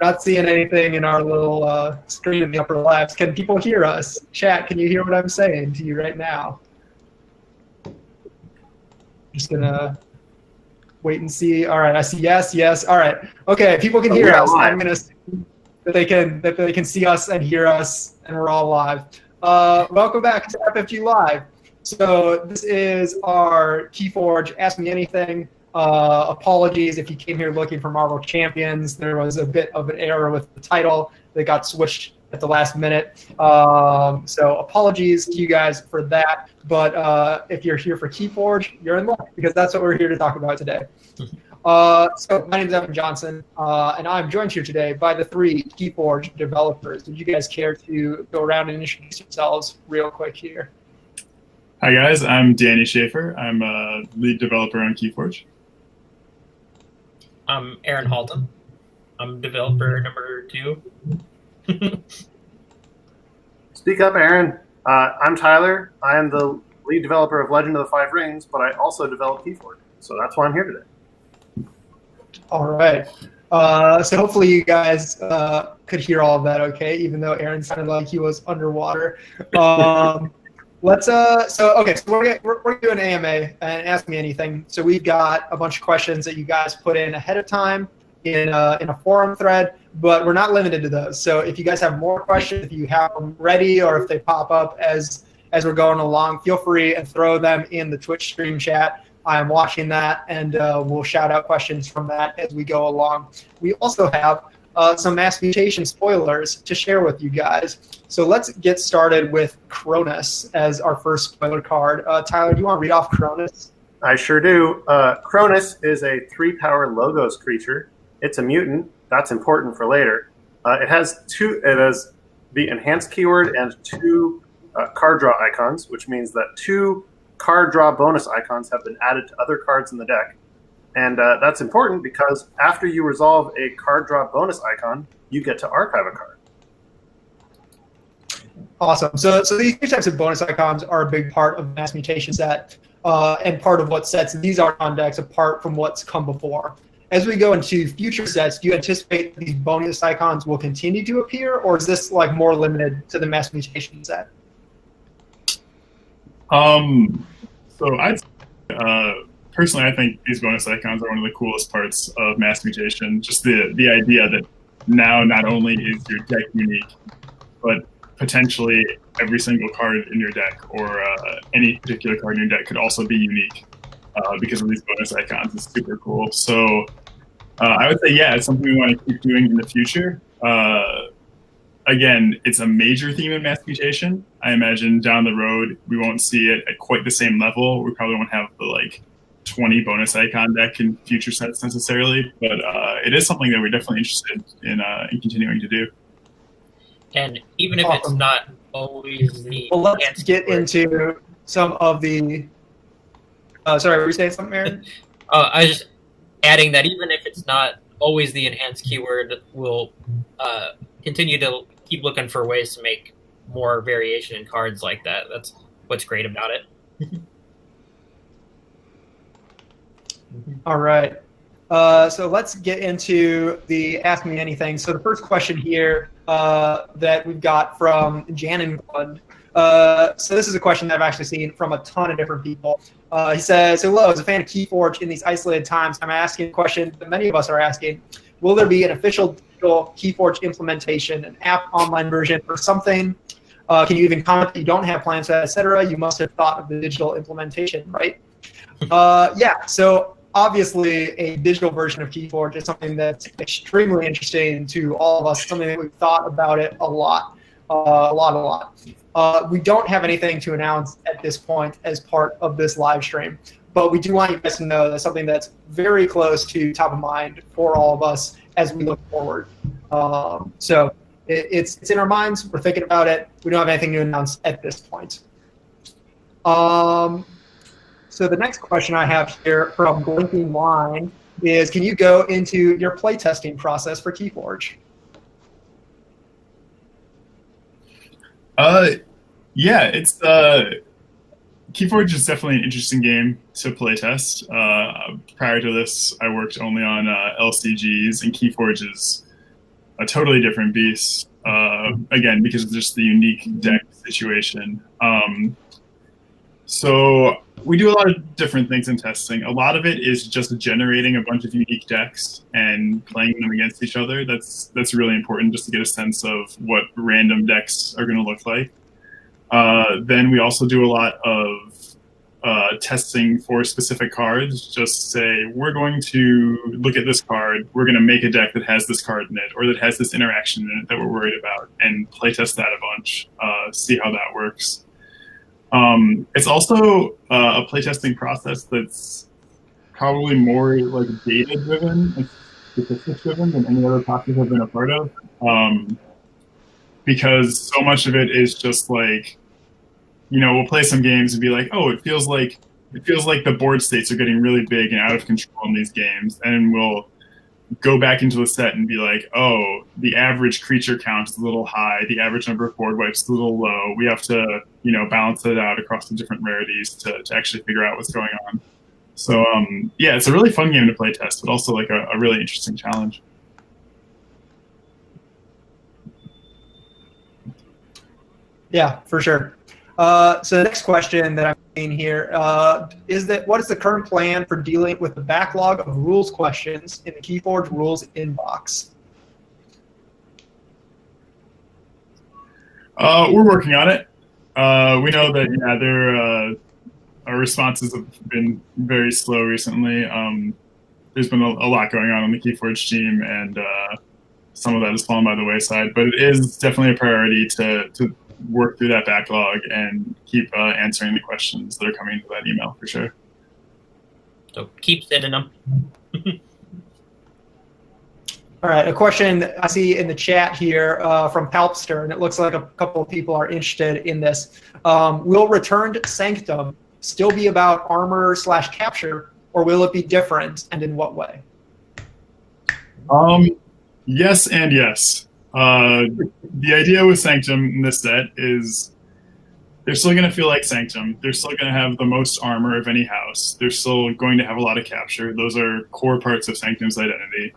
Not seeing anything in our little screen in the upper left. Can people hear us? Chat, can you hear what I'm saying to you right now? Just gonna wait and see. All right, I see yes, yes. All right, okay. People can hear us. I'm gonna assume that they can see us and hear us, and we're all live. Welcome back to FFG Live. So this is our KeyForge Ask Me Anything. Apologies if you came here looking for Marvel Champions. There was a bit of an error with the title that got switched at the last minute. So apologies to you guys for that. But if you're here for KeyForge, you're in luck because that's what we're here to talk about today. So my name is Evan Johnson, and I'm joined here today by the three KeyForge developers. Would you guys care to go around and introduce yourselves real quick here? Hi guys, I'm Danny Schaefer. I'm a lead developer on KeyForge. I'm Erin Halton. I'm developer number 2. Speak up, Erin. I'm Tyler. I am the lead developer of Legend of the Five Rings, but I also develop KeyForge, so that's why I'm here today. All right. So hopefully you guys could hear all of that okay, even though Erin sounded like he was underwater. So we're doing AMA and Ask Me Anything. So we've got a bunch of questions that you guys put in ahead of time in a forum thread, but we're not limited to those. So if you guys have more questions, if you have them ready, or if they pop up as we're going along, feel free and throw them in the Twitch stream chat. I'm watching that, and we'll shout out questions from that as we go along. We also have some Mass Mutation spoilers to share with you guys. So let's get started with Cronus as our first spoiler card. Tyler, do you want to read off Cronus? I sure do. Cronus is a 3-power Logos creature. It's a mutant. That's important for later. It has the enhanced keyword and 2 card draw icons, which means that 2 card draw bonus icons have been added to other cards in the deck. And that's important because after you resolve a card draw bonus icon, you get to archive a card. Awesome. So these 2 types of bonus icons are a big part of the Mass Mutation set and part of what sets these Archon decks apart from what's come before. As we go into future sets, do you anticipate these bonus icons will continue to appear, or is this like more limited to the Mass Mutation set? So I'd personally, I think these bonus icons are one of the coolest parts of Mass Mutation. Just the idea that now not only is your deck unique, but potentially every single card in your deck or any particular card in your deck could also be unique because of these bonus icons is super cool. So I would say, yeah, it's something we want to keep doing in the future. Again, it's a major theme in Mass Mutation. I imagine down the road, we won't see it at quite the same level. We probably won't have the 20 bonus icon deck in future sets necessarily, but it is something that we're definitely interested in continuing to do. And even if it's not always the... Well, let's get into some of the... sorry, were you saying something, Erin? I was just adding that even if it's not always the enhanced keyword, we'll continue to keep looking for ways to make more variation in cards like that. That's what's great about it. All right. So let's get into the Ask Me Anything. So the first question here that we've got from Janin Blood. So this is a question that I've actually seen from a ton of different people. He says, hello, as a fan of KeyForge in these isolated times, I'm asking a question that many of us are asking. Will there be an official digital KeyForge implementation, an app online version or something? Can you even comment that you don't have plans for that, et cetera? You must have thought of the digital implementation, right? Yeah, so obviously a digital version of KeyForge is something that's extremely interesting to all of us, something that we've thought about it a lot. We don't have anything to announce at this point as part of this live stream, but we do want you guys to know that's something that's very close to top of mind for all of us as we look forward. So it's in our minds. We're thinking about it. We don't have anything to announce at this point. So the next question I have here from Blinking Line is, can you go into your playtesting process for KeyForge? Yeah, it's KeyForge is definitely an interesting game to playtest. Prior to this, I worked only on LCGs, and KeyForge is a totally different beast. Again, because of just the unique deck situation. So we do a lot of different things in testing. A lot of it is just generating a bunch of unique decks and playing them against each other. That's really important just to get a sense of what random decks are going to look like. Then we also do a lot of testing for specific cards. Just say, we're going to look at this card, we're going to make a deck that has this card in it, or that has this interaction in it that we're worried about, and playtest that a bunch, see how that works. It's also a playtesting process that's probably more like data-driven and statistics-driven than any other process I've been a part of, because so much of it is just like, we'll play some games and be like, oh, it feels like the board states are getting really big and out of control in these games, and we'll go back into the set and be like, oh, the average creature count is a little high, the average number of board wipes is a little low. We have to, balance it out across the different rarities to actually figure out what's going on. So, yeah, it's a really fun game to play test, but also like a really interesting challenge. Yeah, for sure. So the next question that I'm seeing here is that what is the current plan for dealing with the backlog of rules questions in the KeyForge rules inbox? We're working on it. We know that our responses have been very slow recently. There's been a lot going on the KeyForge team, and some of that has fallen by the wayside. But it is definitely a priority to work through that backlog and keep answering the questions that are coming into that email for sure. So keep sending them. All right, a question I see in the chat here from Palpster, and it looks like a couple of people are interested in this. Will Returned Sanctum still be about armor/capture, or will it be different, and in what way? Yes and yes. The idea with Sanctum in this set is they're still going to feel like Sanctum. They're still going to have the most armor of any house. They're still going to have a lot of capture. Those are core parts of Sanctum's identity.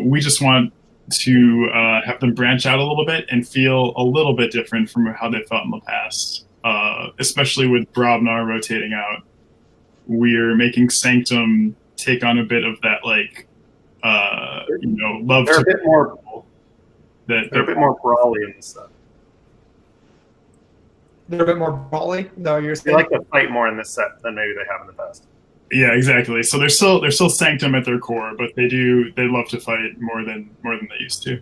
We just want to have them branch out a little bit and feel a little bit different from how they felt in the past, especially with Brobnar rotating out. We're making Sanctum take on a bit of that, like, love. They're a bit more. They're a bit more brawly in this set. They're a bit more brawly, though. You're saying they like to fight more in this set than maybe they have in the past. Yeah, exactly. So they're still Sanctum at their core, but they love to fight more than they used to.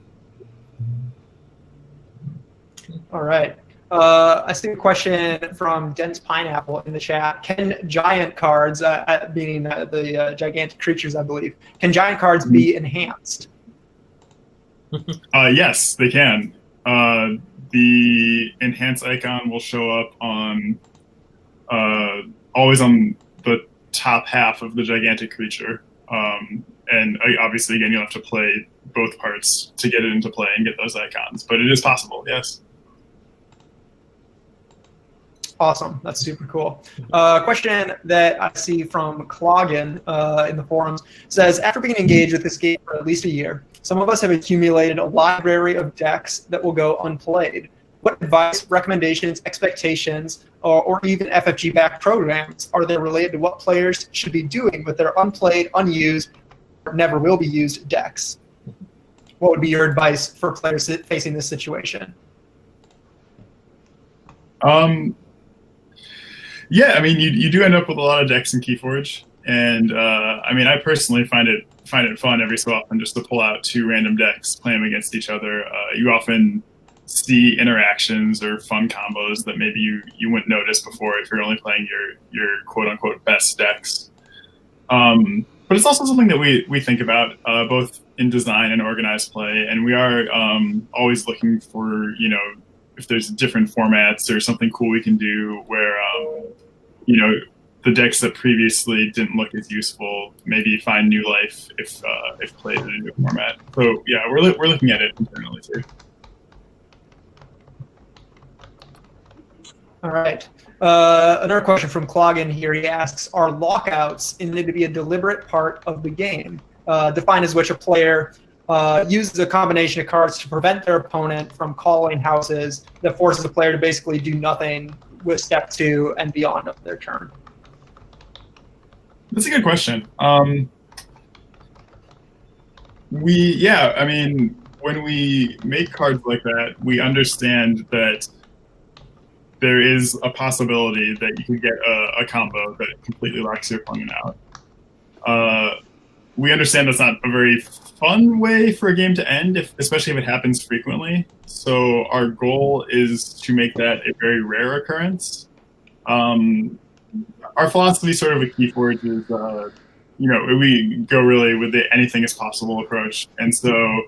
All right. I see a question from Dense Pineapple in the chat. Can giant cards, meaning the gigantic creatures, I believe, can giant cards be enhanced? Yes, they can. The enhance icon will show up on always on the top half of the gigantic creature, and obviously, again, you'll have to play both parts to get it into play and get those icons. But it is possible, yes. Awesome. That's super cool. Question that I see from Cloggin in the forums says, after being engaged with this game for at least a year, some of us have accumulated a library of decks that will go unplayed. What advice, recommendations, expectations, or even FFG-backed programs are there related to what players should be doing with their unplayed, unused, or never will be used decks? What would be your advice for players facing this situation? Yeah, I mean, you do end up with a lot of decks in KeyForge, and I mean, I personally find it fun every so often just to pull out two random decks, play them against each other. You often see interactions or fun combos that maybe you wouldn't notice before if you're only playing your quote unquote best decks. But it's also something that we think about both in design and organized play, and we are always looking for if there's different formats or something cool we can do where the decks that previously didn't look as useful maybe find new life if played in a new format. So yeah, we're looking at it internally too. All right. Another question from Cloggin here. He asks, are lockouts intended to be a deliberate part of the game? Defined as which a player uses a combination of cards to prevent their opponent from calling houses that forces the player to basically do nothing with step 2 and beyond of their turn? That's a good question. I mean, when we make cards like that, we understand that there is a possibility that you could get a combo that completely locks your opponent out. We understand that's not a very fun way for a game to end, especially if it happens frequently. So our goal is to make that a very rare occurrence. Our philosophy sort of at KeyForge is, we go really with the anything is possible approach. And so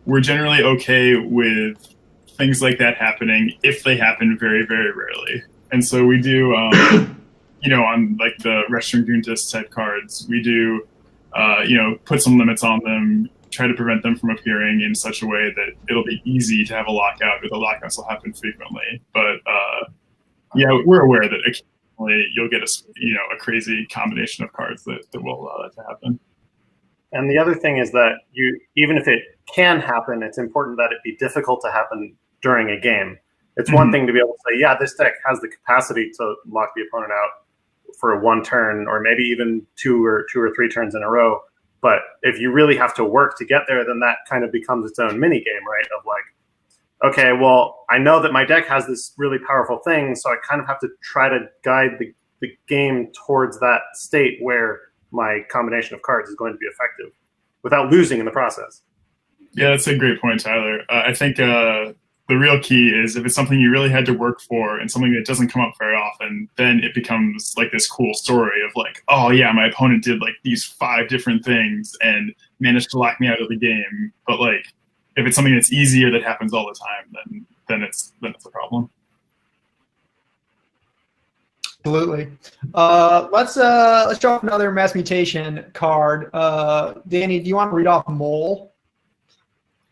we're generally okay with things like that happening if they happen very, very rarely. And so we do, on like the Restaurant Guntis type cards, we do, put some limits on them, try to prevent them from appearing in such a way that it'll be easy to have a lockout, or the lockouts will happen frequently. But we're aware that occasionally you'll get a crazy combination of cards that will allow that to happen. And the other thing is that even if it can happen, it's important that it be difficult to happen during a game. It's one thing to be able to say, yeah, this deck has the capacity to lock the opponent out for one turn, or maybe even two or three turns in a row. But if you really have to work to get there, then that kind of becomes its own mini game, right? Of like, okay, well, I know that my deck has this really powerful thing, so I kind of have to try to guide the game towards that state where my combination of cards is going to be effective without losing in the process. Yeah, that's a great point, Tyler. I think the real key is if it's something you really had to work for and something that doesn't come up very often, then it becomes like this cool story of like, oh yeah, my opponent did like these 5 different things and managed to lock me out of the game. But like, if it's something that's easier that happens all the time, then it's a problem. Absolutely. Let's draw up another Mass Mutation card. Danny, do you want to read off Mole?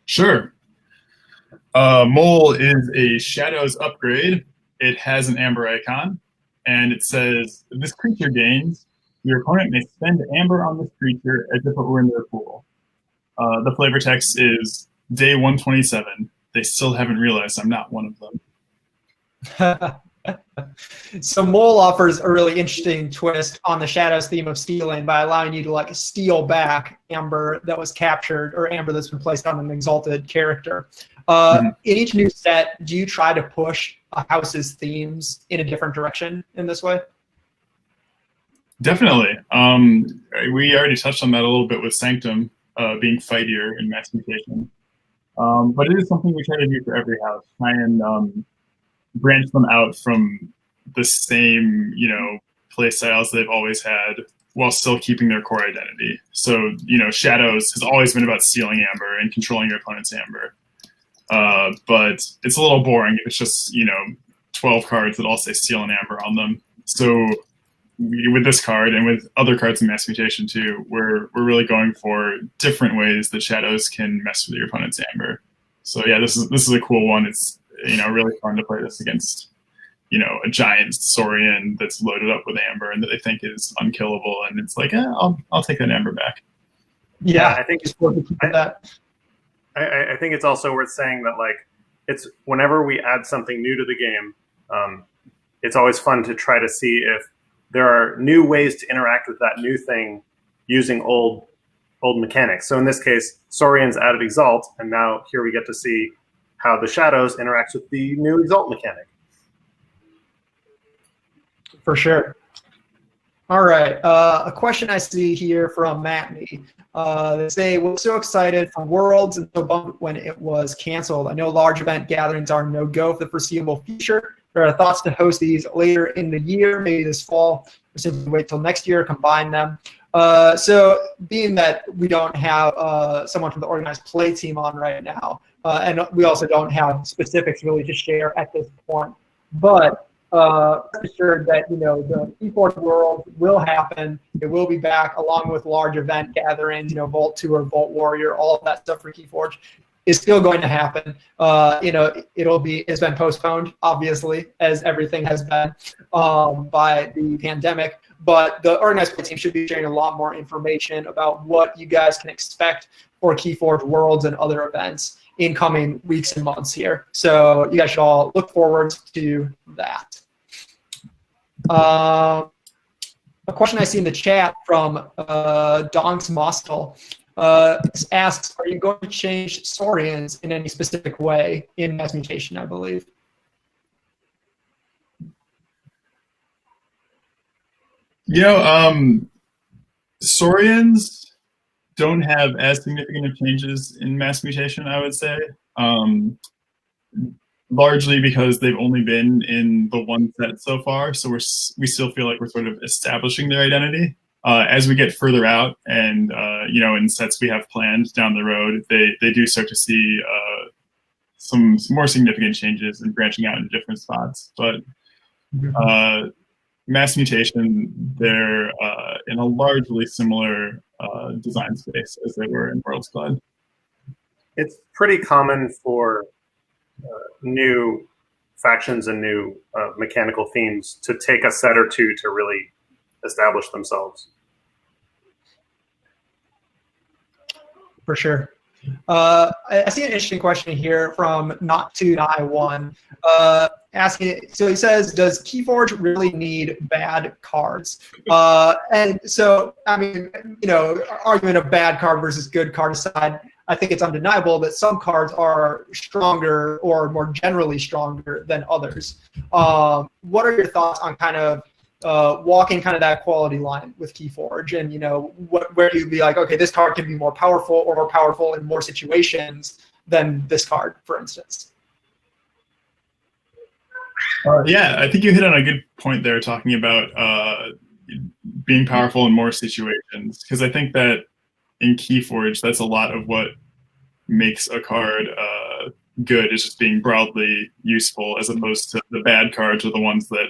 Sure. Mole is a Shadows upgrade. It has an amber icon, and it says, this creature gains, your opponent may spend amber on this creature as if it were in their pool. The flavor text is, day 127. They still haven't realized I'm not one of them. So Mole offers a really interesting twist on the Shadows theme of stealing by allowing you to like steal back amber that was captured or amber that's been placed on an exalted character. In each new set, do you try to push a house's themes in a different direction in this way? Definitely. We already touched on that a little bit with Sanctum being fightier in Mass Mutation. But it is something we try to do for every house. Try and branch them out from the same, play styles they've always had while still keeping their core identity. So, Shadows has always been about stealing amber and controlling your opponent's amber. But it's a little boring if it's just, 12 cards that all say steal and amber on them. So with this card and with other cards in Mass Mutation too, we're really going for different ways that Shadows can mess with your opponent's amber. So yeah, this is a cool one. It's really fun to play this against a giant Saurian that's loaded up with amber and that they think is unkillable, and it's like, I'll take that amber back. Yeah, I think it's I think it's also worth saying that like it's whenever we add something new to the game, it's always fun to try to see if there are new ways to interact with that new thing using old mechanics. So in this case, Saurians added Exalt, and now here we get to see how the Shadows interacts with the new Exalt mechanic. For sure. All right. A question I see here from Matney. They say, we're so excited for Worlds and so bummed when it was canceled. I know large event gatherings are no-go for the foreseeable future. There are thoughts to host these later in the year, maybe this fall, or simply wait till next year, combine them. So being that we don't have someone from the organized play team on right now, and we also don't have specifics really to share at this point, but rest assured that the KeyForge World will happen. It will be back along with large event gatherings, Vault Tour, Vault Warrior, all of that stuff for KeyForge is still going to happen. It's been postponed, obviously, as everything has been by the pandemic. but the organized play team should be sharing a lot more information about what you guys can expect for KeyForge Worlds and other events in coming weeks and months here. So you guys should all look forward to that. A question I see in the chat from Donks Mostel asks, are you going to change Saurians in any specific way in Mass Mutation, I believe? Saurians don't have as significant of changes in Mass Mutation, I would say. Largely because they've only been in the one set so far, so we still feel like we're sort of establishing their identity. As we get further out, and in sets we have planned down the road, they do start to see some more significant changes and branching out into different spots. But Mass Mutation, they're in a largely similar design space as they were in Worlds Collide. It's pretty common for new factions and new mechanical themes to take a set or two to really establish themselves. For sure. I see an interesting question here from Not2I1 asking, so he says, does KeyForge really need bad cards? And so, I mean, argument of bad card versus good card aside, I think it's undeniable that some cards are stronger or more generally stronger than others. What are your thoughts on kind of walking kind of that quality line with KeyForge, and where you'd be like, okay, this card can be more powerful or more powerful in more situations than this card, for instance? Yeah, I think you hit on a good point there, talking about being powerful in more situations, because I think that in KeyForge, that's a lot of what makes a card good, is just being broadly useful, as opposed to the bad cards, or the ones that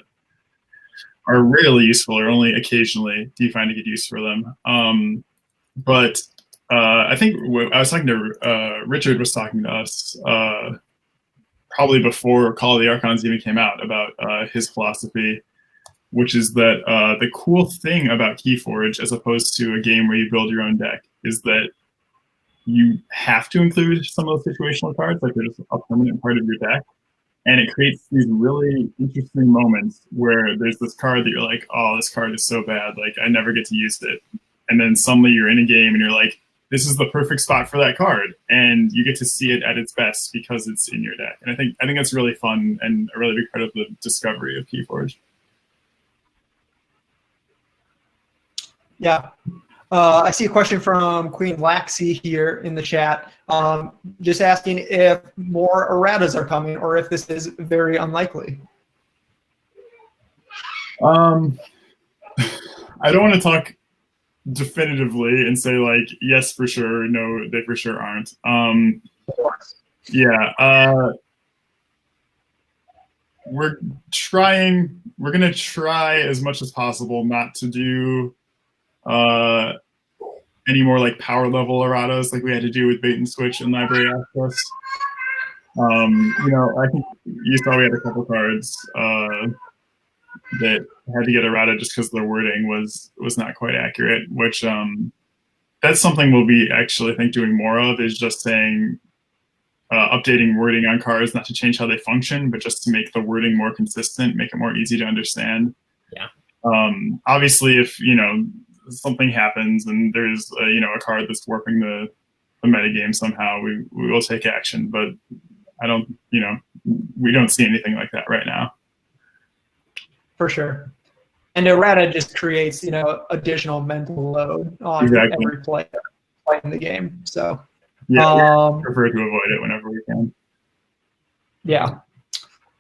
are rarely useful or only occasionally do you find a good use for them. But I think I was talking to Richard was talking to us probably before Call of the Archons even came out, about his philosophy, which is that the cool thing about KeyForge, as opposed to a game where you build your own deck, is that you have to include some of those situational cards, like they're just a permanent part of your deck. And it creates these really interesting moments where there's this card that you're like, oh, this card is so bad, like I never get to use it. And then suddenly you're in a game and you're like, this is the perfect spot for that card, and you get to see it at its best because it's in your deck. And I think that's really fun and a really big part of the discovery of KeyForge. Yeah. I see a question from Queen Laxi here in the chat, just asking if more erratas are coming, or if this is very unlikely. I don't want to talk definitively and say like yes for sure, no they for sure aren't. Of course. Yeah, we're gonna try as much as possible not to do any more like power level erratas like we had to do with bait and switch and library access. I think you saw we had a couple cards that had to get errata just because their wording was not quite accurate, which that's something we'll be actually, I think, doing more of, is just saying updating wording on cards, not to change how they function, but just to make the wording more consistent, make it more easy to understand. Yeah. Obviously, if something happens and there's a card that's warping the metagame somehow, we will take action, but I don't we don't see anything like that right now. For sure. And errata just creates additional mental load on every player playing the game. So yeah, we prefer to avoid it whenever we can. Yeah.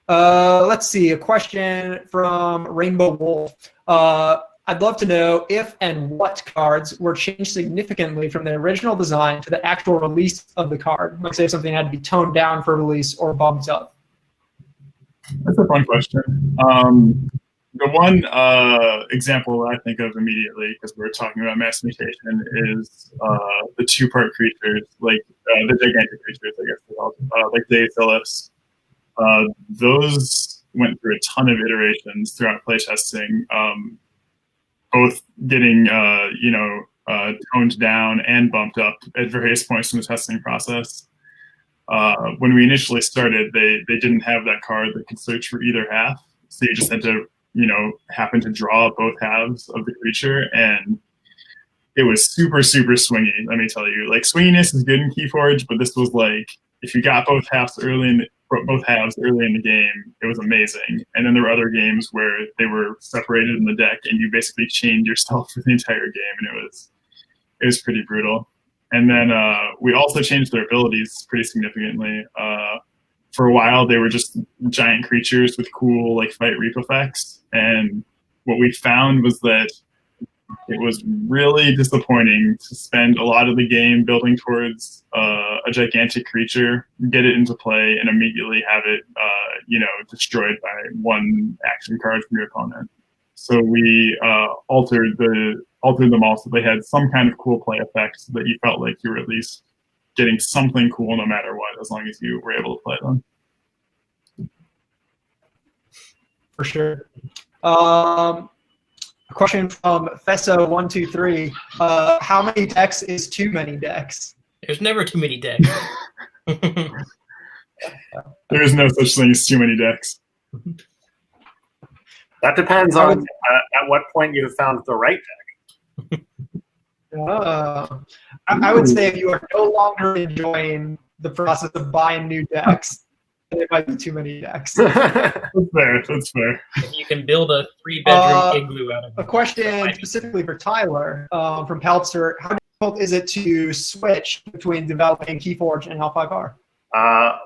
Let's see, a question from Rainbow Wolf. I'd love to know if and what cards were changed significantly from the original design to the actual release of the card. Like say something had to be toned down for release or bumped up. That's a fun question. The one example I think of immediately, because we're talking about Mass Mutation, is the two-part creatures, like the gigantic creatures, I guess they're called, like Deiphilis. Those went through a ton of iterations throughout playtesting. both getting toned down and bumped up at various points in the testing process. When we initially started, they didn't have that card that could search for either half, so you just had to happen to draw both halves of the creature, and it was super swingy. Let me tell you, like, swinginess is good in KeyForge, but this was like, if you got both halves early in the game, it was amazing. And then there were other games where they were separated in the deck, and you basically chained yourself for the entire game, and it was pretty brutal. And then we also changed their abilities pretty significantly. For a while, they were just giant creatures with cool like fight reap effects, and what we found was that it was really disappointing to spend a lot of the game building towards a gigantic creature, get it into play, and immediately have it, destroyed by one action card from your opponent. So we altered them all so they had some kind of cool play effect, so that you felt like you were at least getting something cool no matter what, as long as you were able to play them. For sure. A question from Fesso123. How many decks is too many decks? There's never too many decks. There is no such thing as too many decks. That depends on at what point you have found the right deck. I would say if you are no longer enjoying the process of buying new decks, then it might be too many decks. That's fair. You can build a 3-bedroom igloo out of it. A question specifically for Tyler from Peltzer. How difficult is it to switch between developing KeyForge and L5R?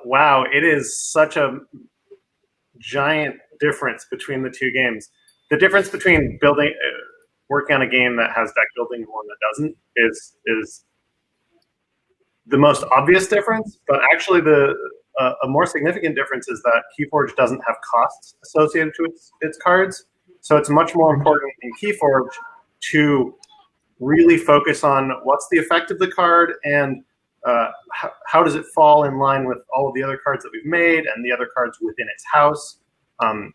Wow, it is such a giant difference between the two games. The difference between working on a game that has deck building and one that doesn't is the most obvious difference, but actually a more significant difference is that KeyForge doesn't have costs associated to its cards. So it's much more important in KeyForge to really focus on what's the effect of the card and how does it fall in line with all of the other cards that we've made and the other cards within its house.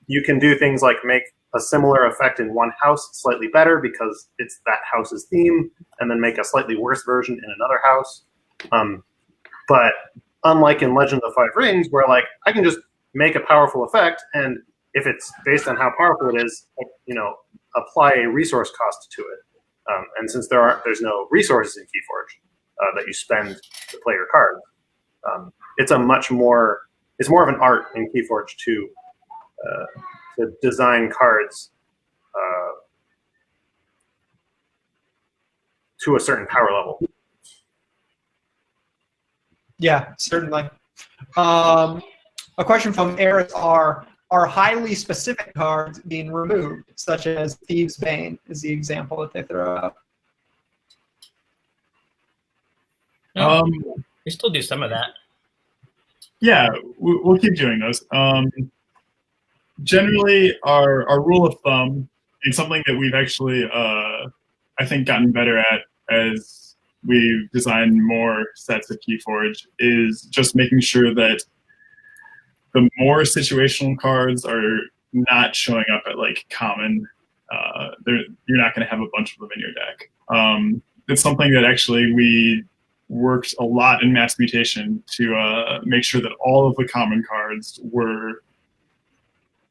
You can do things like make a similar effect in one house slightly better because it's that house's theme, and then make a slightly worse version in another house. But unlike in Legend of the Five Rings, where like I can just make a powerful effect, and if it's based on how powerful it is, apply a resource cost to it. And since there's no resources in KeyForge that you spend to play your cards, it's more of an art in KeyForge to design cards to a certain power level. Yeah, certainly. A question from Erin are highly specific cards being removed, such as Thieves' Bane is the example that they throw out? We still do some of that. Yeah, we'll keep doing those. Generally, our rule of thumb, and something that we've actually, I think, gotten better at as we've designed more sets of KeyForge, is just making sure that the more situational cards are not showing up at like common. You're not going to have a bunch of them in your deck. It's something that actually we worked a lot in Mass Mutation to make sure that all of the common cards were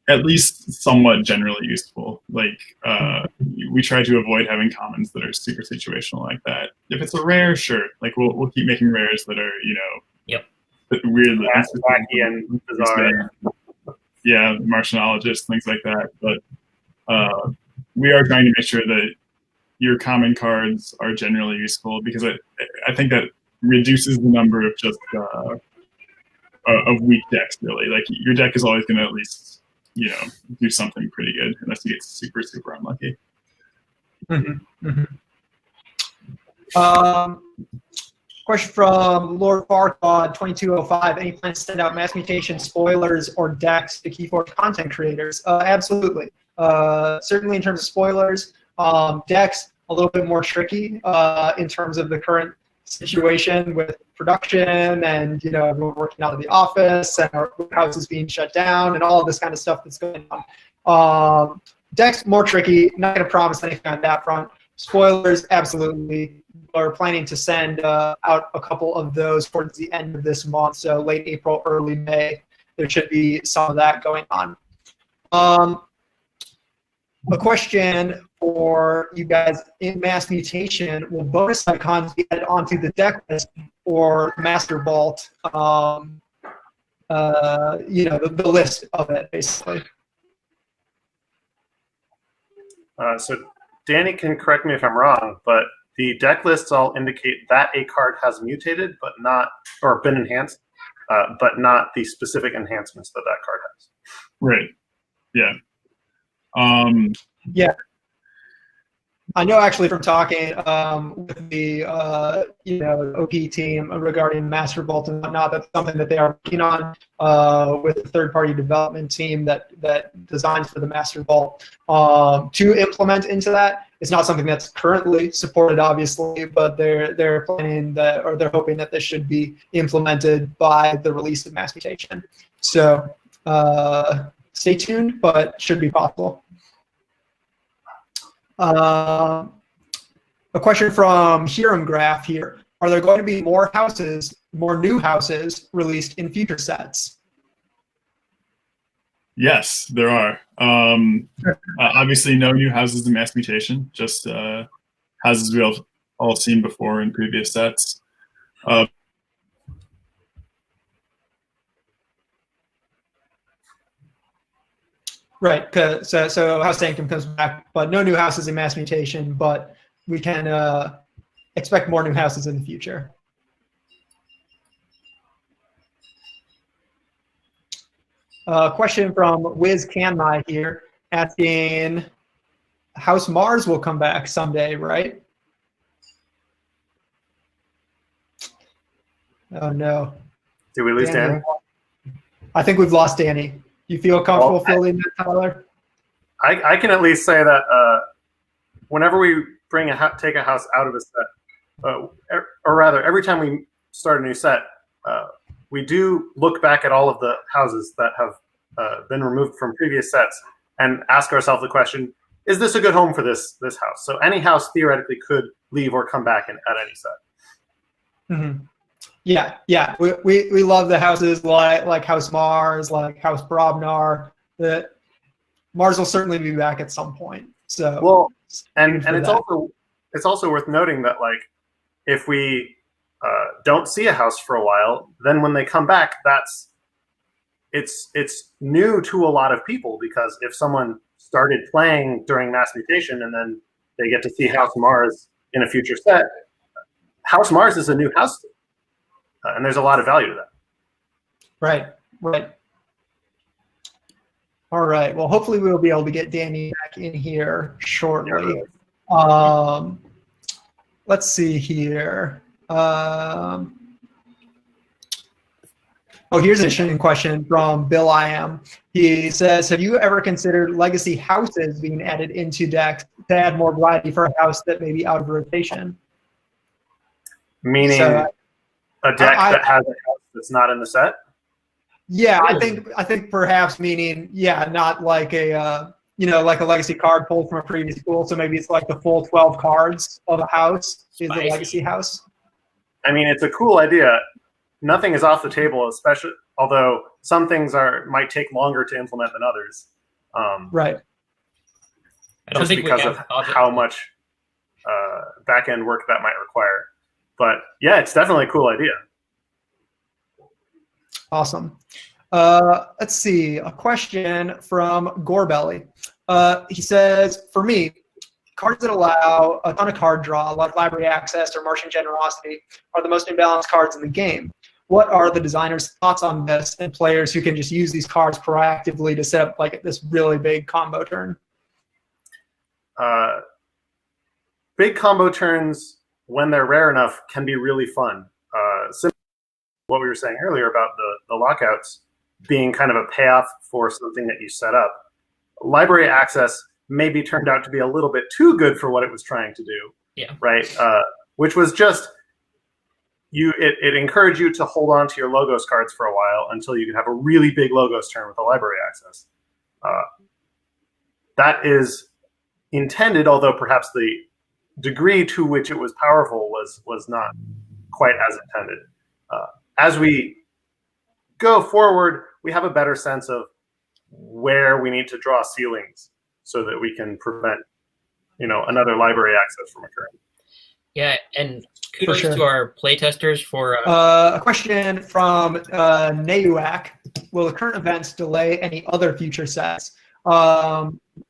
at least somewhat generally useful. Like we try to avoid having commons that are super situational like that. If it's a rare, sure. Like we'll keep making rares that are weirdly wacky and bizarre. Yeah, Martianologists, things like that. But we are trying to make sure that your common cards are generally useful, because I think that reduces the number of just of weak decks. Really, like your deck is always going to at least do something pretty good, unless you get super unlucky. Mm-hmm. Mm-hmm. Question from Lord Farquaad 2205. Any plans to send out Mass Mutation spoilers or decks to KeyForge content creators? Absolutely. Certainly in terms of spoilers. Decks, a little bit more tricky in terms of the current situation with production and everyone working out of the office and our house is being shut down and all of this kind of stuff that's going on. Deck's more tricky. Not going to promise anything on that front. Spoilers, absolutely. We're planning to send out a couple of those towards the end of this month, so late April, early May. There should be some of that going on. A question for you guys: in Mass Mutation, will bonus icons be added onto the deck list or Master Vault? The list of it, basically. So Danny can correct me if I'm wrong, but the deck lists all indicate that a card has mutated, but not, or been enhanced, but not the specific enhancements that that card has. Right. Yeah. Yeah. I know actually from talking with the OP team regarding Master Vault and whatnot, that's something that they are working on with the third-party development team that designs for the Master Vault to implement into that. It's not something that's currently supported, obviously, but they're planning that, or they're hoping that this should be implemented by the release of Mass Mutation. So stay tuned, but should be possible. A question from Hiram Graph here. Are there going to be more new houses released in future sets? Yes, there are. Obviously, no new houses in Mass Mutation, just houses we have all seen before in previous sets. Right, so House Sanctum comes back, but no new houses in Mass Mutation, but we can expect more new houses in the future. Question from Wiz Canmai here, asking, House Mars will come back someday, right? Oh no. Did we lose Danny? I think we've lost Danny. You feel comfortable filling that, Tyler? I can at least say that whenever we take a house out of a set, or rather, every time we start a new set, we do look back at all of the houses that have been removed from previous sets and ask ourselves the question: is this a good home for this house? So any house theoretically could leave or come back at any set. Mm-hmm. Yeah. We love the houses like House Mars, like House Brobnar. The Mars will certainly be back at some point. So well, and it's also worth noting that like if we don't see a house for a while, then when they come back, it's new to a lot of people, because if someone started playing during Mass Mutation and then they get to see House Mars in a future set, House Mars is a new house. And there's a lot of value to that. Right. All right. Well, hopefully we'll be able to get Danny back in here shortly. Let's see here. Here's an interesting question from Bill I Am. He says, have you ever considered legacy houses being added into decks to add more variety for a house that may be out of rotation? Meaning a deck that has a house that's not in the set? Yeah, really? I think perhaps meaning, not like a like a legacy card pulled from a previous pool. So maybe it's like the full 12 cards of a house is the legacy house. I mean, it's a cool idea. Nothing is off the table, especially although some things might take longer to implement than others. Right. I don't think because of how much back end work that might require. But yeah, it's definitely a cool idea. Awesome. Let's see, a question from Gorebelly. He says, for me, cards that allow a ton of card draw, like library access or Martian generosity, are the most imbalanced cards in the game. What are the designers' thoughts on this, and players who can just use these cards proactively to set up like this really big combo turn? Big combo turns, when they're rare enough, can be really fun. Similar to what we were saying earlier about the lockouts being kind of a payoff for something that you set up. Library access maybe turned out to be a little bit too good for what it was trying to do. Yeah. Right. Which was just it encouraged you to hold on to your logos cards for a while until you could have a really big logos turn with a library access. that is intended, although perhaps the degree to which it was powerful was not quite as intended. As we go forward, we have a better sense of where we need to draw ceilings so that we can prevent, another library access from occurring. Yeah, and kudos to our playtesters for... a question from Neuak. Will the current events delay any other future sets?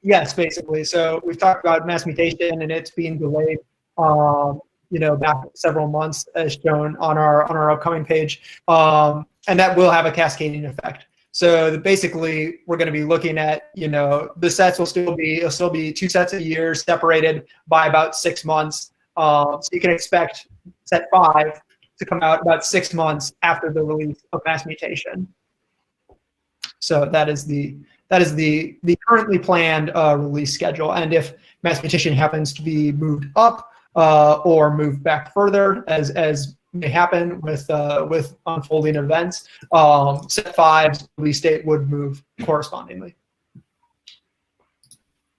Yes, basically. So we've talked about Mass Mutation and it's being delayed, back several months as shown on our upcoming page. And that will have a cascading effect. So basically, we're going to be looking at, the sets will still be 2 sets a year separated by about 6 months. So you can expect set 5 to come out about 6 months after the release of Mass Mutation. So that is the currently planned release schedule. And if Mass Mutation happens to be moved up or moved back further, as may happen with unfolding events, set 5's release date would move correspondingly.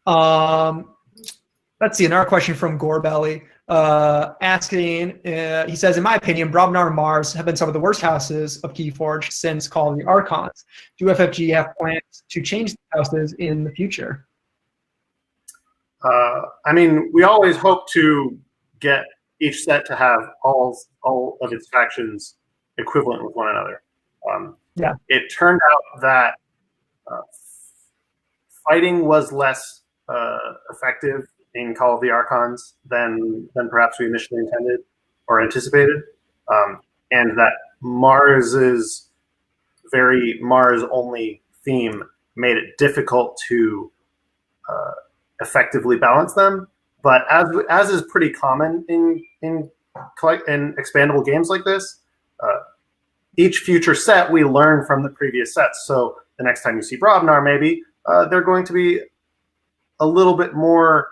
Let's see, another question from Gorebelly. Asking, he says, in my opinion, Brobnar and Mars have been some of the worst houses of KeyForge since Call of the Archons. Do FFG have plans to change the houses in the future? We always hope to get each set to have all of its factions equivalent with one another. It turned out that fighting was less effective in Call of the Archons than perhaps we initially intended or anticipated, and that Mars's very Mars-only theme made it difficult to effectively balance them. But as is pretty common in expandable games like this, each future set we learn from the previous sets. So the next time you see Brobnar, maybe they're going to be a little bit more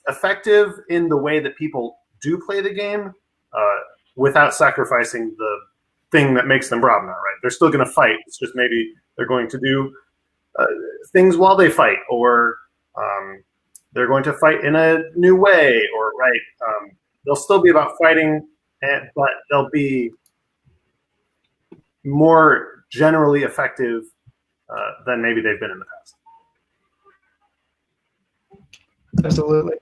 effective in the way that people do play the game, without sacrificing the thing that makes them Brobnar, right? They're still going to fight. It's just maybe they're going to do things while they fight, or they're going to fight in a new way, or they'll still be about fighting, but they'll be more generally effective than maybe they've been in the past. Absolutely.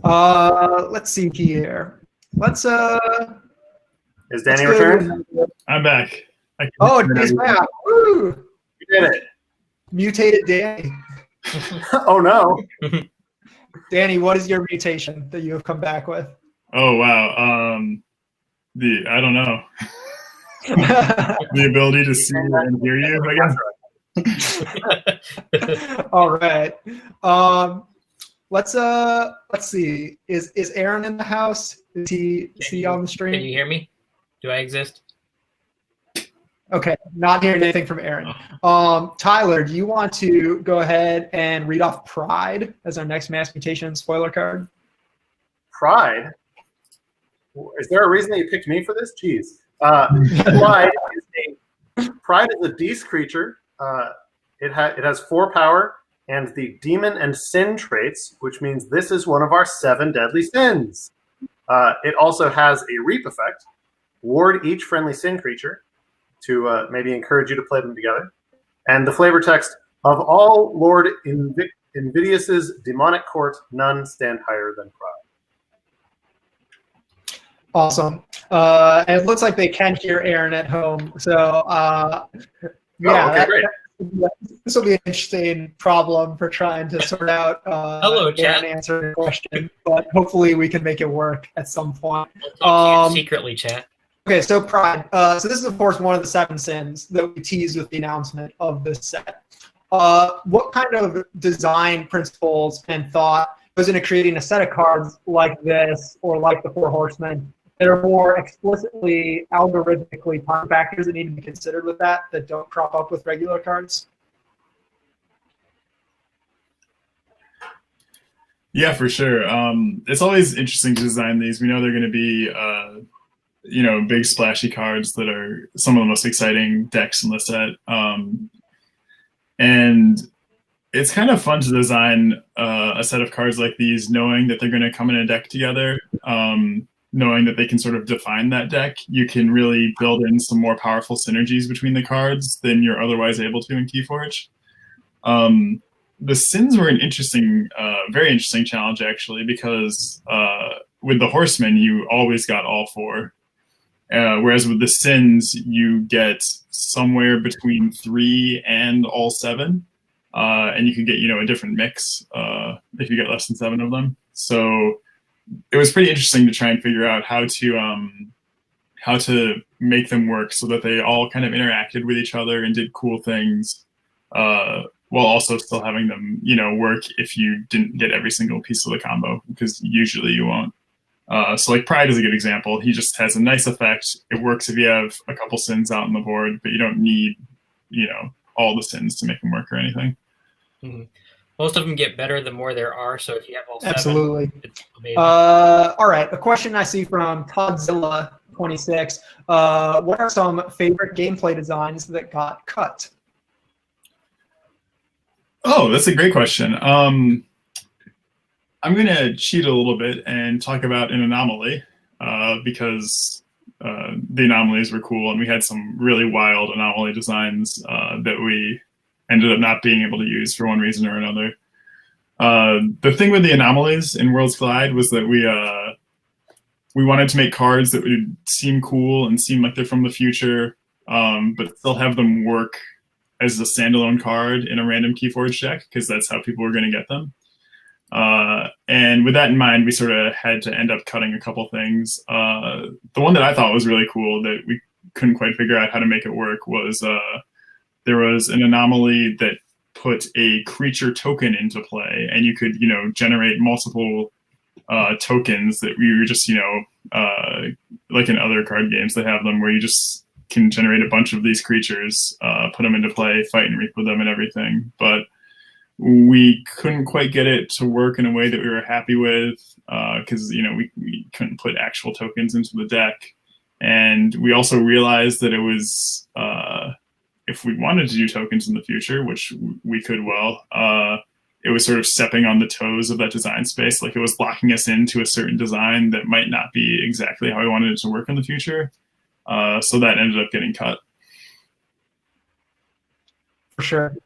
Let's see here. Is Danny returned? I'm back. Danny's back. Woo! You did it. Mutated Danny. Oh no. Danny, what is your mutation that you have come back with? Oh wow. I don't know. The ability to see and hear you, I guess. All right. Let's see. Is Erin in the house? Is he on the stream? Can you hear me? Do I exist? Okay, not hearing anything from Erin. Tyler, do you want to go ahead and read off Pride as our next Mass Mutation spoiler card? Pride? Is there a reason that you picked me for this? Jeez. Pride is a Deist creature. It has 4 power and the Demon and Sin traits, which means this is one of our 7 deadly sins. It also has a Reap effect. Ward each friendly sin creature to maybe encourage you to play them together. And the flavor text, of all Lord Invidious's demonic court, none stand higher than Pride. Awesome. And it looks like they can hear Erin at home. So, great. This will be an interesting problem for trying to sort out Hello, chat. and answer the question, but hopefully we can make it work at some point. We'll talk to you secretly, chat. Okay, so Pride. So this is, of course, one of the 7 sins that we teased with the announcement of this set. What kind of design principles and thought goes into creating a set of cards like this or like the 4 Horsemen that are more explicitly algorithmically time factors that need to be considered with that don't crop up with regular cards? Yeah, for sure. It's always interesting to design these. We know they're going to be, big splashy cards that are some of the most exciting decks in the set. And it's kind of fun to design a set of cards like these, knowing that they're going to come in a deck together, knowing that they can sort of define that deck. You can really build in some more powerful synergies between the cards than you're otherwise able to in KeyForge. The Sins were an interesting, very interesting challenge, actually, because with the Horsemen, you always got all 4. Whereas with the Sins, you get somewhere between 3 and all 7. And you can get, a different mix if you get less than 7 of them. So it was pretty interesting to try and figure out how to make them work so that they all kind of interacted with each other and did cool things, while also still having them, work if you didn't get every single piece of the combo, because usually you won't. So like Pride is a good example. He just has a nice effect. It works if you have a couple Sins out on the board, but you don't need, all the Sins to make them work or anything. Mm-hmm. Most of them get better the more there are. So if you have all 7, absolutely. It's amazing. All right. A question I see from Todzilla26. What are some favorite gameplay designs that got cut? Oh, that's a great question. I'm going to cheat a little bit and talk about an anomaly because the anomalies were cool, and we had some really wild anomaly designs that we ended up not being able to use for one reason or another. The thing with the anomalies in Worlds Collide was that we wanted to make cards that would seem cool and seem like they're from the future, but still have them work as a standalone card in a random KeyForge deck, because that's how people were going to get them. And with that in mind, we sort of had to end up cutting a couple things. The one that I thought was really cool that we couldn't quite figure out how to make it work was there was an anomaly that put a creature token into play, and you could, generate multiple tokens that we were just, like in other card games that have them, where you just can generate a bunch of these creatures, put them into play, fight and reap with them and everything. But we couldn't quite get it to work in a way that we were happy with, because, we couldn't put actual tokens into the deck. And we also realized that it was, if we wanted to do tokens in the future, which we could well, it was sort of stepping on the toes of that design space. Like, it was locking us into a certain design that might not be exactly how we wanted it to work in the future. So that ended up getting cut. For sure.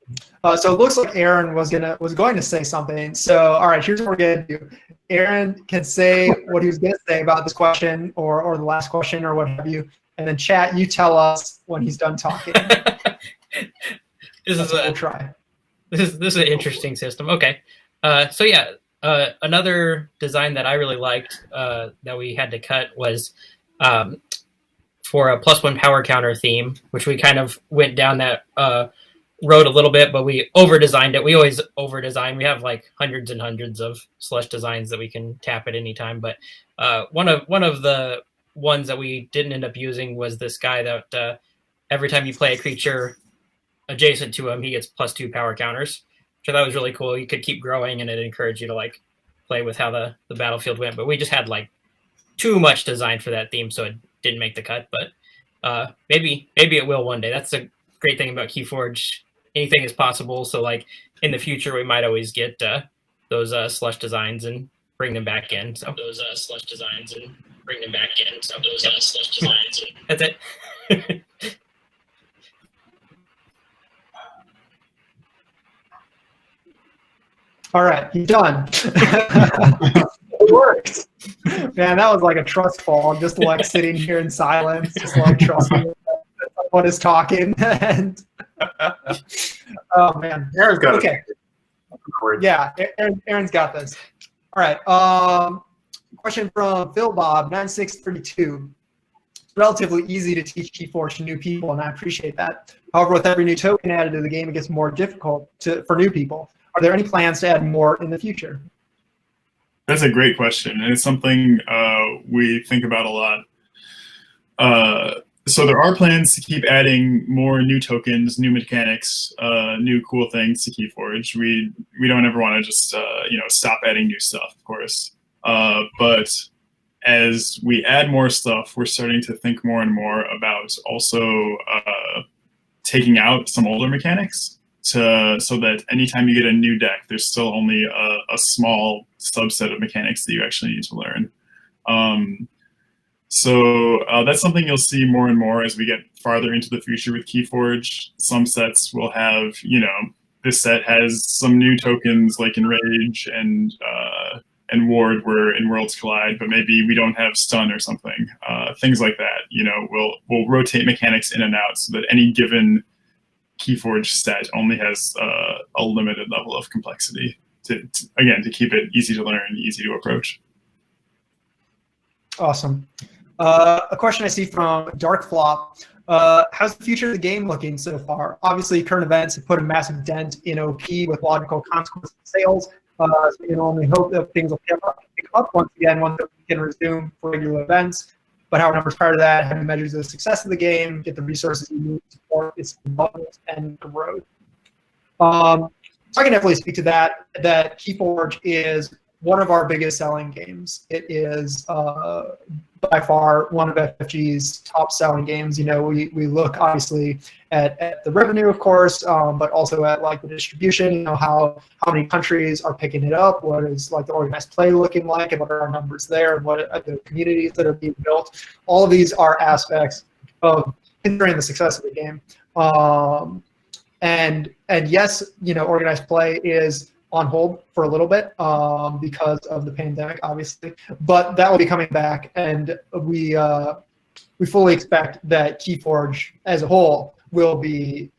So it looks like Erin was going to say something. So all right, here's what we're gonna do. Erin can say what he was gonna say about this question or the last question or what have you, and then chat, you tell us when he's done talking. We'll try. This is an interesting system. Okay. So yeah, another design that I really liked that we had to cut was for a +1 power counter theme, which we kind of went down that road a little bit, but we over-designed it. We always over-design. We have like hundreds and hundreds of slush designs that we can tap at any time. But one of the ones that we didn't end up using was this guy that every time you play a creature adjacent to him, he gets +2 power counters. So that was really cool. You could keep growing, and it encouraged you to like play with how the battlefield went. But we just had like too much design for that theme, so it didn't make the cut. But maybe it will one day. That's a great thing about KeyForge. Anything is possible. So like in the future, we might always get those slush designs and bring them back in. So that's it. All right, he's done. It worked. Man, that was like a trust fall. Just like sitting here in silence, just like trusting what is talking. And oh man, Erin's got okay. it. Yeah, Erin's got this. All right. Question from Phil Bob 9632. Relatively easy to teach KeyForge to new people, and I appreciate that. However, with every new token added to the game, it gets more difficult for new people. Are there any plans to add more in the future? That's a great question, and it's something we think about a lot. So there are plans to keep adding more new tokens, new mechanics, new cool things to KeyForge. We don't ever want to just stop adding new stuff, of course. But as we add more stuff, we're starting to think more and more about also taking out some older mechanics. so that anytime you get a new deck, there's still only a small subset of mechanics that you actually need to learn. So that's something you'll see more and more as we get farther into the future with KeyForge. Some sets will have, this set has some new tokens like Enrage and Ward where in Worlds Collide, but maybe we don't have Stun or something. Things like that. We'll rotate mechanics in and out so that any given KeyForge set only has a limited level of complexity to keep it easy to learn, easy to approach. Awesome. A question I see from Dark Flop. How's the future of the game looking so far? Obviously, current events have put a massive dent in OP with logical consequences of sales. So you can only hope that things will pick up once again once we can resume for regular events. But how are numbers prior to that? How do you measure the success of the game? Get the resources you need to support its development and growth. So I can definitely speak to that. That KeyForge is one of our biggest selling games. It is by far one of FFG's top selling games. We look obviously at the revenue, of course, but also at like the distribution. How many countries are picking it up? What is like the organized play looking like? And what are our numbers there? And what are the communities that are being built? All of these are aspects of considering the success of the game. And yes, organized play is on hold for a little bit because of the pandemic, obviously, but that will be coming back, and we fully expect that KeyForge as a whole will be,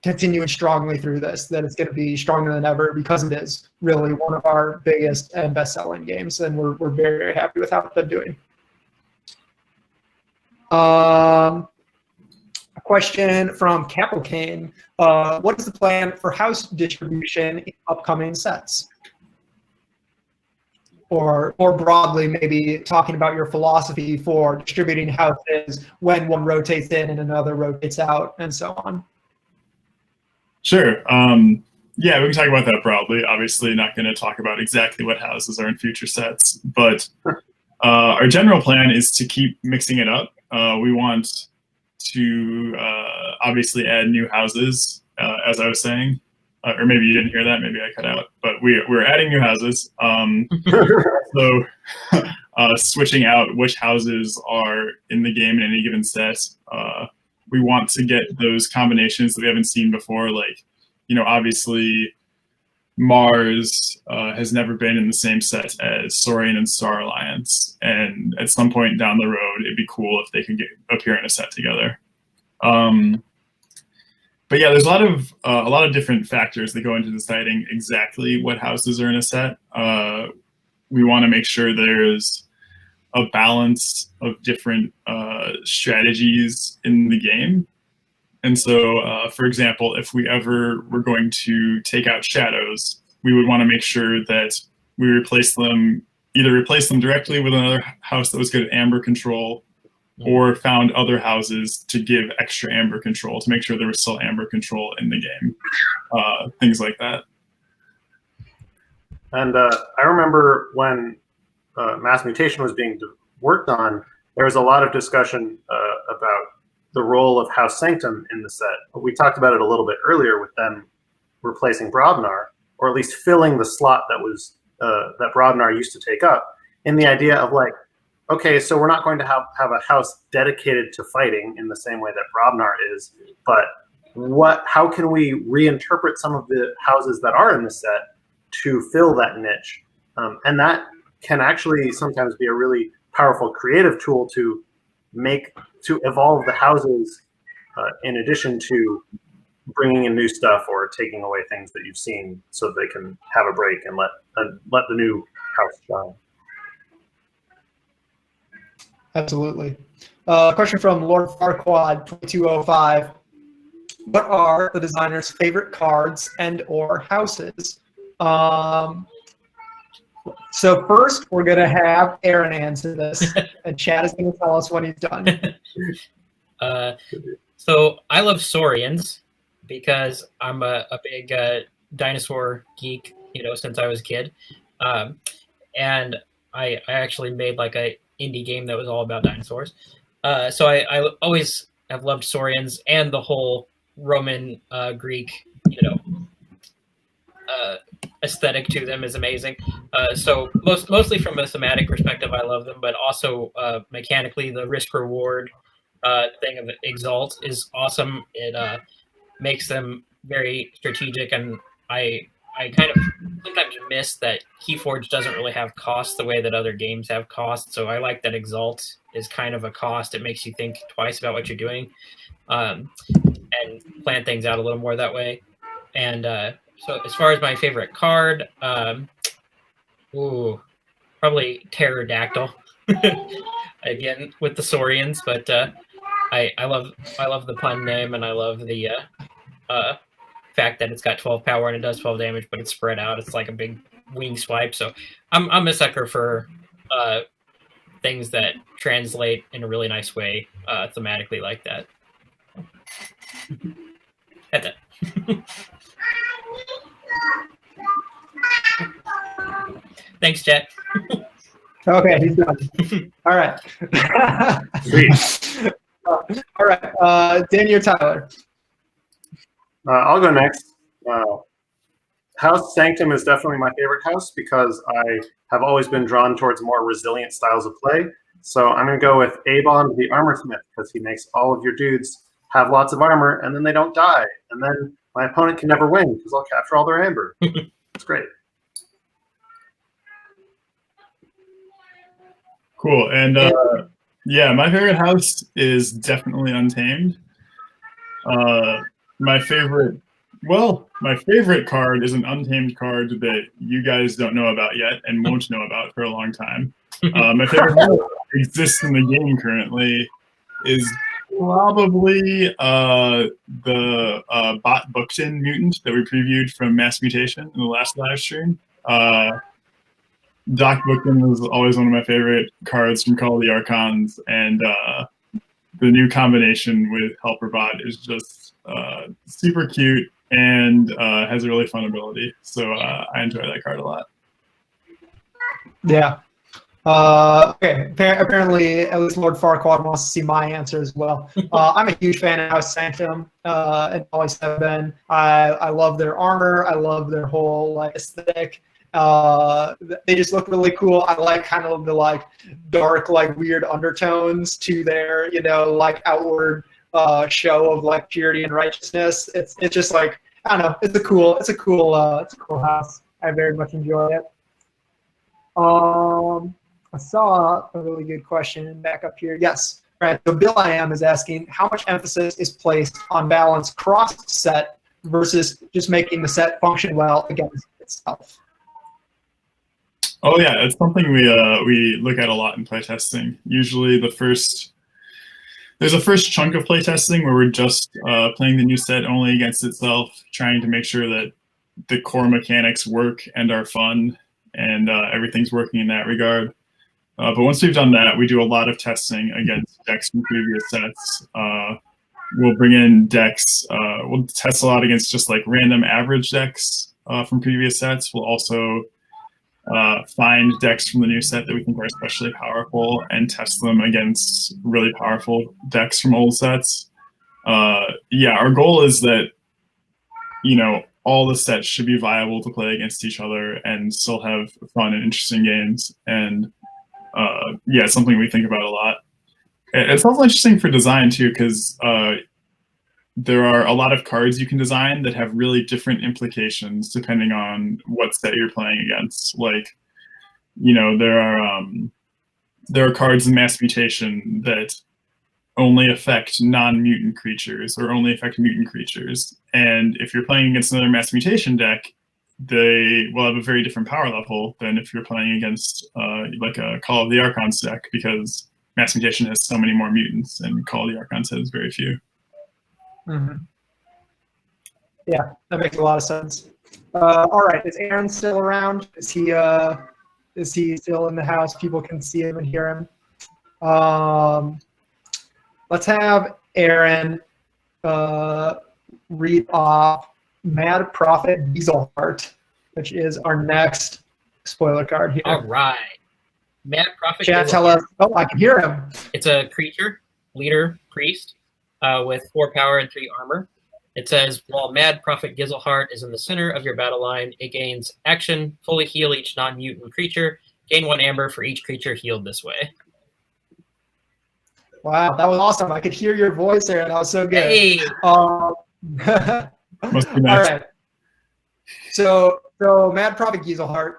continuing strongly through this. That it's going to be stronger than ever because it is really one of our biggest and best-selling games, and we're very, very happy with how it's been doing. A question from Capelcane. What is the plan for house distribution in upcoming sets? Or more broadly, maybe talking about your philosophy for distributing houses when one rotates in and another rotates out, and so on. Sure. Yeah, we can talk about that broadly. Obviously, not going to talk about exactly what houses are in future sets, but our general plan is to keep mixing it up. We want to obviously add new houses, as I was saying, or maybe you didn't hear that, maybe I cut out, but we're adding new houses. So switching out which houses are in the game in any given set. We want to get those combinations that we haven't seen before, like, obviously Mars has never been in the same set as Saurian and Star Alliance, and at some point down the road, it'd be cool if they could appear in a set together. But yeah, there's a lot of different factors that go into deciding exactly what houses are in a set. We want to make sure there's a balance of different strategies in the game. And so, for example, if we ever were going to take out shadows, we would want to make sure that we either replace them directly with another house that was good at amber control, or found other houses to give extra amber control to make sure there was still amber control in the game. Things like that. And I remember when Mass Mutation was being worked on, there was a lot of discussion about the role of House Sanctum in the set. We talked about it a little bit earlier with them replacing Brobnar, or at least filling the slot that was that Brobnar used to take up, in the idea of like, okay, so we're not going to have a house dedicated to fighting in the same way that Brobnar is, but how can we reinterpret some of the houses that are in the set to fill that niche? And that can actually sometimes be a really powerful creative tool to evolve the houses in addition to bringing in new stuff or taking away things that you've seen, so they can have a break and let the new house shine. Absolutely. A question from Lord Farquaad 2205. What are the designer's favorite cards and or houses? So first, we're going to have Erin answer this, and Chad is going to tell us when he's done. So I love Saurians because I'm a big dinosaur geek, since I was a kid. And I actually made like a indie game that was all about dinosaurs. So I always have loved Saurians and the whole Roman Greek, aesthetic to them is amazing. So mostly from a thematic perspective, I love them, but also mechanically, the risk reward thing of Exalt is awesome. It makes them very strategic, and I kind of sometimes miss that KeyForge doesn't really have cost the way that other games have cost. So I like that Exalt is kind of a cost. It makes you think twice about what you're doing, and plan things out a little more that way. And so as far as my favorite card, probably Pterodactyl. Again with the Saurians, but I love the pun name, and I love the fact that it's got 12 power and it does 12 damage, but it's spread out. It's like a big wing swipe. So I'm a sucker for things that translate in a really nice way thematically like that. That's it. Thanks, Chet. Okay, he's done. All right. Sweet. All right, Danny or Tyler? I'll go next. House Sanctum is definitely my favorite house because I have always been drawn towards more resilient styles of play. So I'm going to go with Abon the Armorsmith because he makes all of your dudes have lots of armor and then they don't die. And then my opponent can never win because I'll capture all their amber. It's great. Cool. And yeah, my favorite house is definitely Untamed. My favorite card is an Untamed card that you guys don't know about yet and won't know about for a long time. My favorite house that exists in the game currently is probably the Bot Bookton mutant that we previewed from Mass Mutation in the last live stream. Doc Bookton was always one of my favorite cards from Call of the Archons, and the new combination with Helper Bot is just super cute and has a really fun ability. So I enjoy that card a lot. Yeah. Okay. Apparently, at least Lord Farquaad wants to see my answer as well. I'm a huge fan of House Sanctum, and always have been. I love their armor. I love their whole aesthetic. They just look really cool. I like kind of the dark, weird undertones to their, outward show of purity and righteousness. It's just I don't know. It's a cool house. I very much enjoy it. I saw a really good question back up here. Yes. Right. So Bill I Am is asking how much emphasis is placed on balance cross set versus just making the set function well against itself. Oh yeah, it's something we look at a lot in playtesting. Usually there's a first chunk of playtesting where we're just playing the new set only against itself, trying to make sure that the core mechanics work and are fun, and everything's working in that regard. But once we've done that, we do a lot of testing against decks from previous sets. We'll bring in decks. We'll test a lot against just random average decks from previous sets. We'll also find decks from the new set that we think are especially powerful and test them against really powerful decks from old sets. Yeah, our goal is that, all the sets should be viable to play against each other and still have fun and interesting games. And yeah, it's something we think about a lot. It's also interesting for design too, because there are a lot of cards you can design that have really different implications depending on what set you're playing against. There are cards in Mass Mutation that only affect non-mutant creatures or only affect mutant creatures. And if you're playing against another Mass Mutation deck, they will have a very different power level than if you're playing against a Call of the Archons deck, because Mass Mutation has so many more mutants and Call of the Archons has very few. Mm-hmm. Yeah, that makes a lot of sense. All right, is Erin still around? Is he still in the house? People can see him and hear him. Let's have Erin read off Mad Prophet Dieselheart, which is our next spoiler card here. All right. Mad Prophet Chat, tell us. Oh, I can hear him. It's a creature, leader, priest, with 4 power and 3 armor. It says, while Mad Prophet Gizelheart is in the center of your battle line, it gains action, fully heal each non-mutant creature, gain 1 amber for each creature healed this way. Wow, that was awesome. I could hear your voice there, and that was so good. Hey! Must be All nice. right. So Mad Prophet Gizelheart,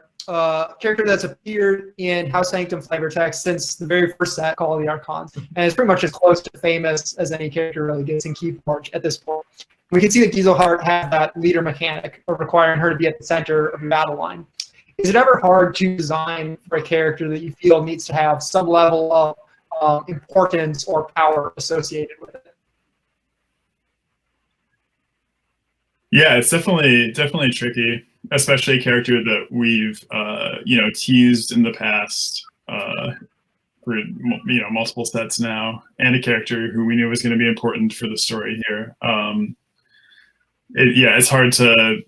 character that's appeared in House Sanctum flavor text since the very first set called the Archons, and it's pretty much as close to famous as any character really gets in KeyForge at this point. We can see that Gizelheart has that leader mechanic of requiring her to be at the center of the battle line. Is it ever hard to design for a character that you feel needs to have some level of importance or power associated with it? Yeah, it's definitely tricky, especially a character that we've teased in the past for multiple sets now, and a character who we knew was going to be important for the story here. It's hard to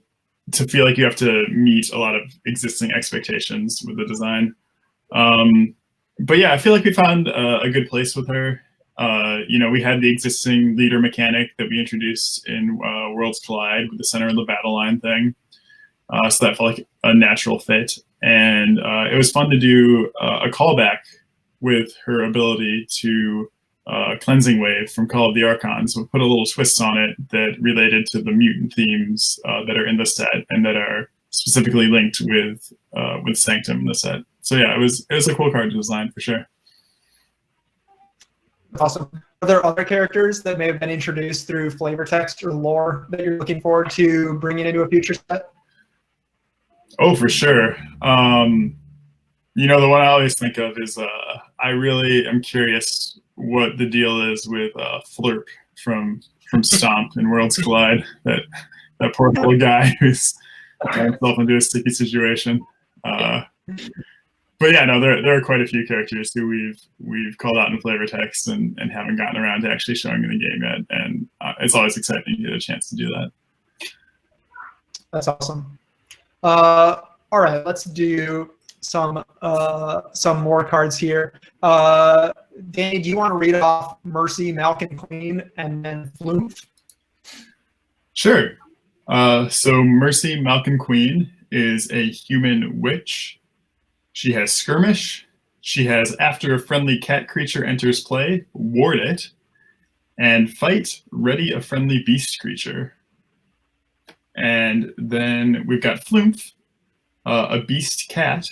feel like you have to meet a lot of existing expectations with the design. But yeah, I feel like we found a good place with her. We had the existing leader mechanic that we introduced in Worlds Collide with the center of the battle line thing. So that felt like a natural fit. And it was fun to do a callback with her ability to Cleansing Wave from Call of the Archons. We put a little twist on it that related to the mutant themes that are in the set and that are specifically linked with Sanctum in the set. So yeah, it was a cool card to design for sure. Awesome. Are there other characters that may have been introduced through flavor text or lore that you're looking forward to bringing into a future set? Oh, for sure. The one I always think of is I really am curious what the deal is with Flurp from Stomp in Worlds Collide. That poor little guy who's got himself into a sticky situation. But yeah, no, there are quite a few characters who we've called out in flavor text and haven't gotten around to actually showing in the game yet, and it's always exciting to get a chance to do that. That's awesome. All right, let's do some more cards here. Danny, do you want to read off Mercy, Malkin Queen, and then Flume? Sure. So Mercy, Malkin Queen is a human witch. She has Skirmish. She has, after a friendly cat creature enters play, ward it, and fight, ready a friendly beast creature. And then we've got Flumph, a beast cat,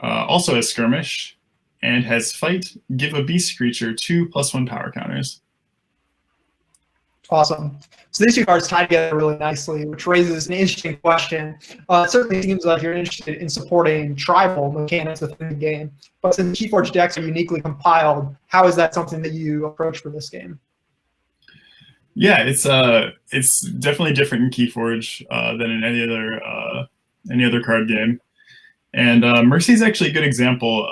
also has Skirmish, and has fight, give a beast creature 2+1 power counters. Awesome. So these two cards tie together really nicely, which raises an interesting question. It certainly seems like you're interested in supporting tribal mechanics within the game, but since KeyForge decks are uniquely compiled, how is that something that you approach for this game? Yeah, it's definitely different in KeyForge than in any other card game, and Mercy is actually a good example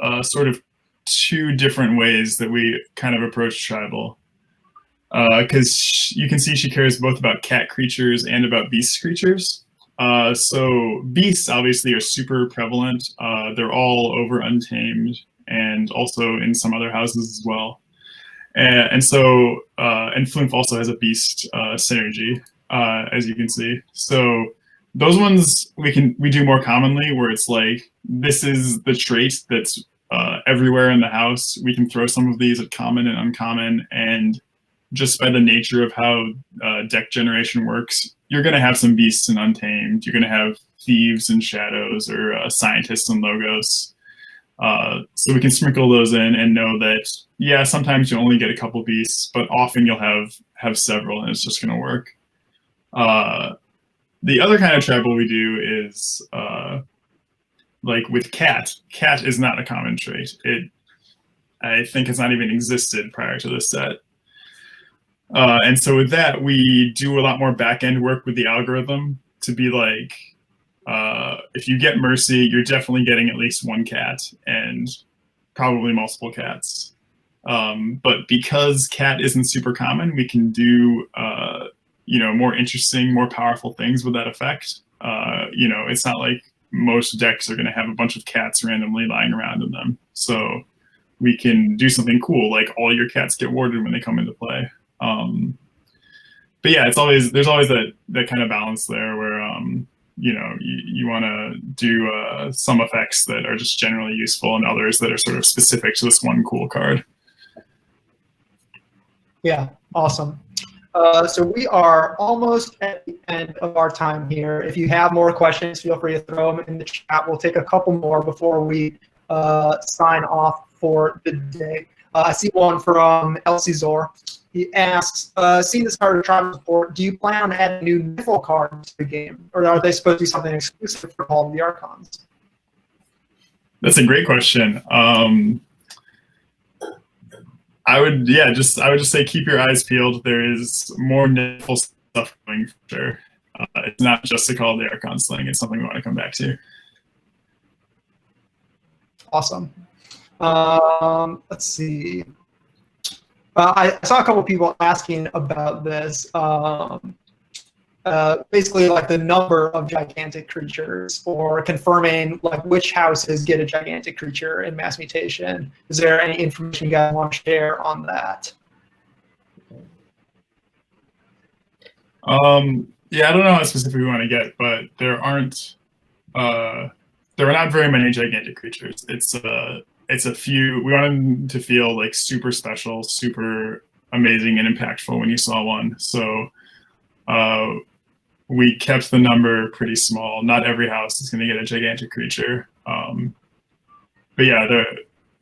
of sort of two different ways that we kind of approach tribal. Because you can see she cares both about cat creatures and about beast creatures. So beasts obviously are super prevalent. They're all over Untamed and also in some other houses as well. And Flumph also has a beast synergy, as you can see. So those ones we do more commonly, where it's like, this is the trait that's everywhere in the house. We can throw some of these at common and uncommon, and just by the nature of how deck generation works, you're going to have some beasts and Untamed. You're going to have thieves and shadows, or scientists and logos. So we can sprinkle those in and know that, yeah, sometimes you only get a couple beasts, but often you'll have several, and it's just going to work. The other kind of tribal we do is like with cat. Cat is not a common trait. I think it's not even existed prior to this set. And so with that, we do a lot more back-end work with the algorithm to be like, if you get Mercy, you're definitely getting at least one cat and probably multiple cats. But because cat isn't super common, we can do more interesting, more powerful things with that effect. It's not like most decks are going to have a bunch of cats randomly lying around in them. So we can do something cool, like all your cats get warded when they come into play. but yeah, there's always that kind of balance there where you want to do some effects that are just generally useful and others that are sort of specific to this one cool card. Yeah, awesome. So we are almost at the end of our time here. If you have more questions, feel free to throw them in the chat. We'll take a couple more before we sign off for the day. I see one from Elcizor. He asks, seeing this card of Tribal Support, do you plan on adding new Niffle cards to the game? Or are they supposed to be something exclusive for all of the Archons? That's a great question. I would just say keep your eyes peeled. There is more Niffle stuff coming for sure. It's not just a Call of the Archon sling. It's something we want to come back to. Awesome. Let's see. I saw a couple people asking about this. Basically, like the number of gigantic creatures, or confirming like which houses get a gigantic creature in Mass Mutation. Is there any information you guys want to share on that? Yeah, I don't know how specific we want to get, but there are not very many gigantic creatures. It's a few. We want them to feel like super special, super amazing, and impactful when you saw one. So we kept the number pretty small. Not every house is going to get a gigantic creature. But yeah,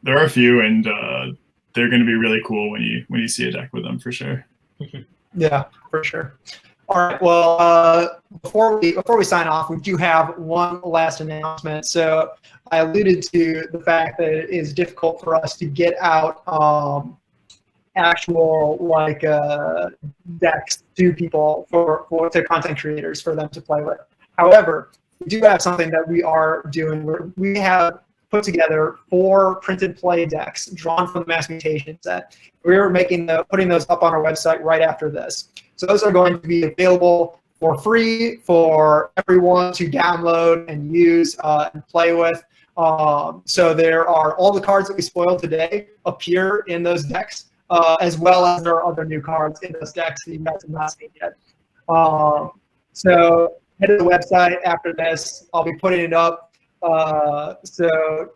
there are a few, and they're going to be really cool when you see a deck with them for sure. Yeah, for sure. All right. Well, before we sign off, we do have one last announcement. So I alluded to the fact that it is difficult for us to get out actual like decks to people to content creators for them to play with. However, we do have something that we are doing where we have put together 4 printed play decks drawn from the Mass Mutation set. We're putting those up on our website right after this. So those are going to be available for free for everyone to download and use and play with. So there are all the cards that we spoiled today appear in those decks, as well as there are other new cards in those decks that you guys have not seen yet. So head to the website after this. I'll be putting it up. So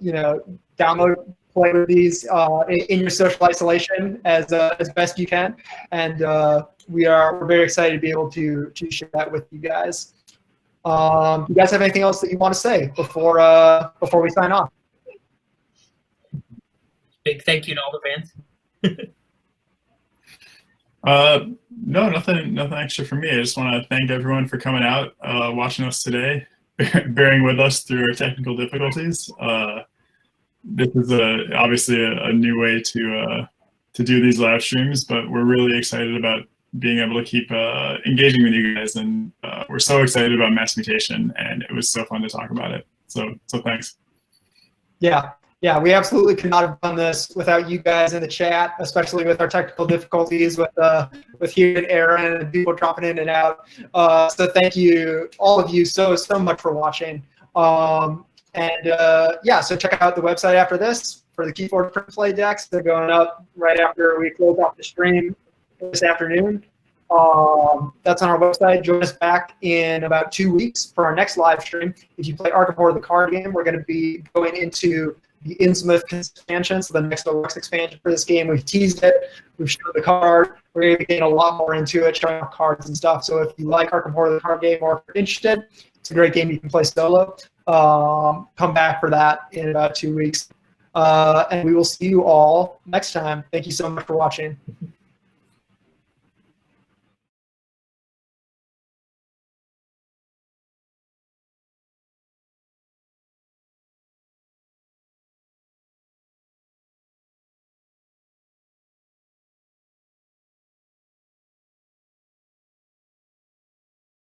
download, play with these in your social isolation as best you can, and we're very excited to be able to share that with you guys. Do you guys have anything else that you want to say before we sign off? Big thank you to all the fans. No, nothing extra for me. I just want to thank everyone for coming out, watching us today, bearing with us through our technical difficulties. This is obviously a new way to do these live streams, but we're really excited about being able to keep engaging with you guys, and we're so excited about Mass Mutation, and it was so fun to talk about it. So thanks. Yeah, we absolutely could not have done this without you guys in the chat, especially with our technical difficulties with Hugh and Erin and people dropping in and out. So thank you, all of you, so much for watching. Yeah, so check out the website after this for the KeyForge print play decks. They're going up right after we close off the stream this afternoon. That's on our website. Join us back in about 2 weeks for our next live stream. If you play Arkham Horror, the card game, we're going to be going into the Innsmouth expansion, so the next deluxe expansion for this game. We've teased it. We've showed the card. We're going to be getting a lot more into it, showing off cards and stuff. So if you like Arkham Horror, the card game, or if you're interested, it's a great game you can play solo. Come back for that in about 2 weeks. And we will see you all next time. Thank you so much for watching.